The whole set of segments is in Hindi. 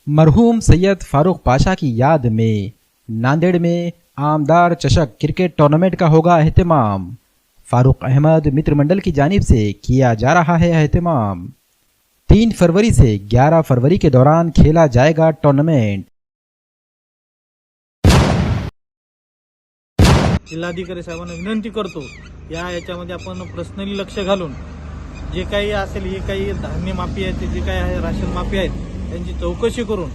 मरहूम सैयद फारूक पाशा की याद में नांदेड़ में आमदार चषक क्रिकेट टूर्नामेंट का होगा एहतमाम। फारूक अहमद मित्र मंडल की जानिब से किया जा रहा है एहतमाम। 3 फरवरी से 11 फरवरी के दौरान खेला जाएगा टूर्नामेंट। जिल्हाधिकारी साहेबांना विनंती करतो, याच्यामध्ये आपण पर्सनली लक्ष घालून जे काही असेल, हे काही धान्य माफी आहेत, जे काही आहे राशन माफी आहेत, त्यांची चौकशी करून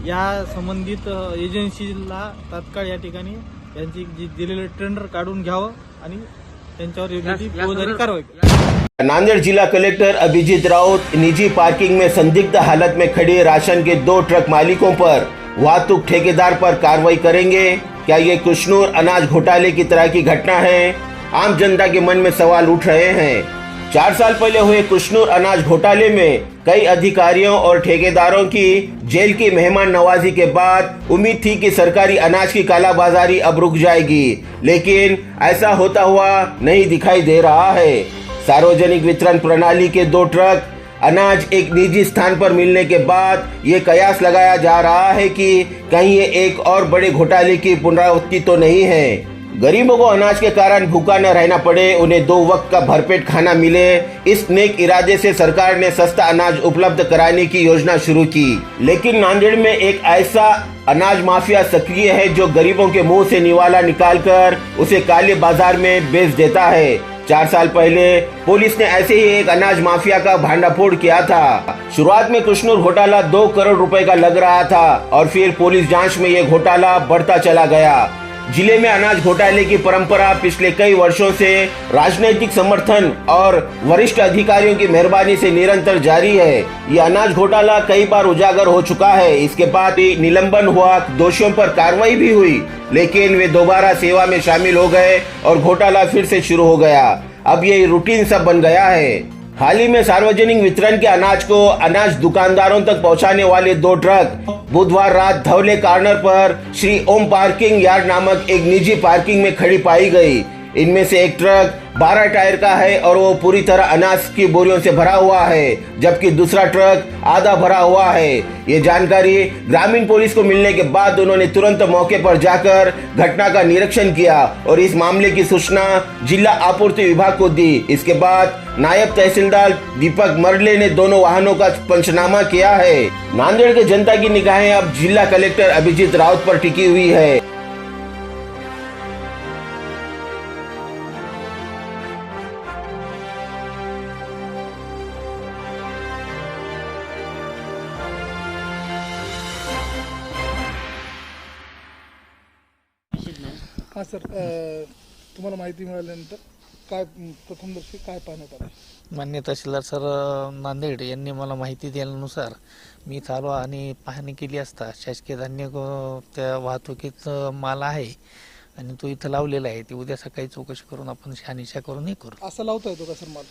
या संबंधित एजन्सीला तात्काळ या ठिकाणी यांची जी दिलेले टेंडर काढून घ्यावं आणि त्यांच्यावर योग्य ती फौजदारी कारवाई। नांदेड़ जिला कलेक्टर अभिजीत राउत निजी पार्किंग में संदिग्ध हालत में खड़े राशन के 2 ट्रक मालिकों पर वाहतूक ठेकेदार पर कार्रवाई करेंगे। क्या ये कुशनूर अनाज घोटाले की तरह की घटना है? आम जनता के मन में सवाल उठ रहे हैं। 4 साल पहले हुए कुशनूर अनाज घोटाले में कई अधिकारियों और ठेकेदारों की जेल की मेहमान नवाजी के बाद उम्मीद थी कि सरकारी अनाज की कालाबाजारी अब रुक जाएगी, लेकिन ऐसा होता हुआ नहीं दिखाई दे रहा है। सार्वजनिक वितरण प्रणाली के 2 ट्रक अनाज एक निजी स्थान पर मिलने के बाद ये कयास लगाया जा रहा है कि कहीं ये एक और बड़े घोटाले की पुनरावृत्ति तो नहीं है। गरीबों को अनाज के कारण भूखा न रहना पड़े, उन्हें 2 वक्त का भरपेट खाना मिले, इस नेक इरादे से सरकार ने सस्ता अनाज उपलब्ध कराने की योजना शुरू की। लेकिन नांदेड़ में एक ऐसा अनाज माफिया सक्रिय है जो गरीबों के मुंह से निवाला निकालकर उसे काले बाजार में बेच देता है। 4 साल पहले पुलिस ने ऐसे ही एक अनाज माफिया का भांडाफोड़ किया था। शुरुआत में कुशनूर घोटाला 2 करोड़ रुपए का लग रहा था और फिर पुलिस जांच में यह घोटाला बढ़ता चला गया। जिले में अनाज घोटाले की परंपरा पिछले कई वर्षों से राजनीतिक समर्थन और वरिष्ठ अधिकारियों की मेहरबानी से निरंतर जारी है। ये अनाज घोटाला कई बार उजागर हो चुका है। इसके बाद ही निलंबन हुआ, दोषियों पर कार्रवाई भी हुई, लेकिन वे दोबारा सेवा में शामिल हो गए और घोटाला फिर से शुरू हो गया। अब ये रूटीन सब बन गया है। हाल ही में सार्वजनिक वितरण के अनाज को अनाज दुकानदारों तक पहुंचाने वाले 2 ट्रक बुधवार रात धौले कॉर्नर पर श्री ओम पार्किंग यार्ड नामक एक निजी पार्किंग में खड़ी पाई गई। इनमें से एक ट्रक 12 टायर का है और वो पूरी तरह अनाज की बोरियों से भरा हुआ है, जबकि दूसरा ट्रक आधा भरा हुआ है। ये जानकारी ग्रामीण पुलिस को मिलने के बाद उन्होंने तुरंत मौके पर जाकर घटना का निरीक्षण किया और इस मामले की सूचना जिला आपूर्ति विभाग को दी। इसके बाद नायब तहसीलदार दीपक मरले ने दोनों वाहनों का पंचनामा किया है। नांदेड़ के जनता की निगाहें अब जिला कलेक्टर अभिजीत राउत पर टिकी हुई है। हां सर, तुम्हाला माहिती मिळाल्यानंतर काय प्रथमदर्शी काय पाहण्यात आलं? मान्य तहसीलदार सर नांदेड यांनी मला माहिती दिल्यानुसार मी इथं आलो आणि पाहणी केली असता शासकीय धान्य त्या वाहतुकीत माल आहे आणि तो इथं लावलेला आहे। ते उद्या सकाळी चौकशी करून आपण शहानिशा करून हे करू। असं लावता येतो का सर माल?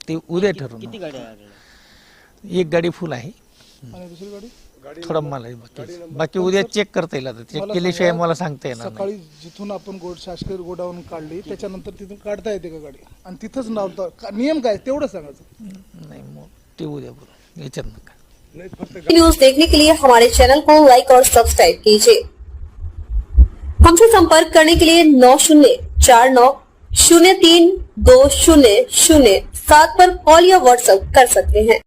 ते उद्या ठरवू। किती गाड्या? एक गाडी फुल आहे आणि दुसरी गाडी थोडा माल आहे, बाकी उद्या चेक करता येईल। आता चेक केल्याशिवाय मला सांगता येणार नाही। सकाळी जिथून आपण शासकीय गोडाऊन काढली त्याच्यानंतर तिथून काढता येते का गाडी आणि तिथंच लावता? नियम काय तेवढं सांगायचं? नाही, मग ते उद्या बोलू, याच्यात नका। न्यूज देखने के लिए हमारे चैनल को लाइक और सब्सक्राइब कीजिए। हमसे संपर्क करने के लिए 9049032007 पर कॉल या व्हाट्सएप कर सकते हैं।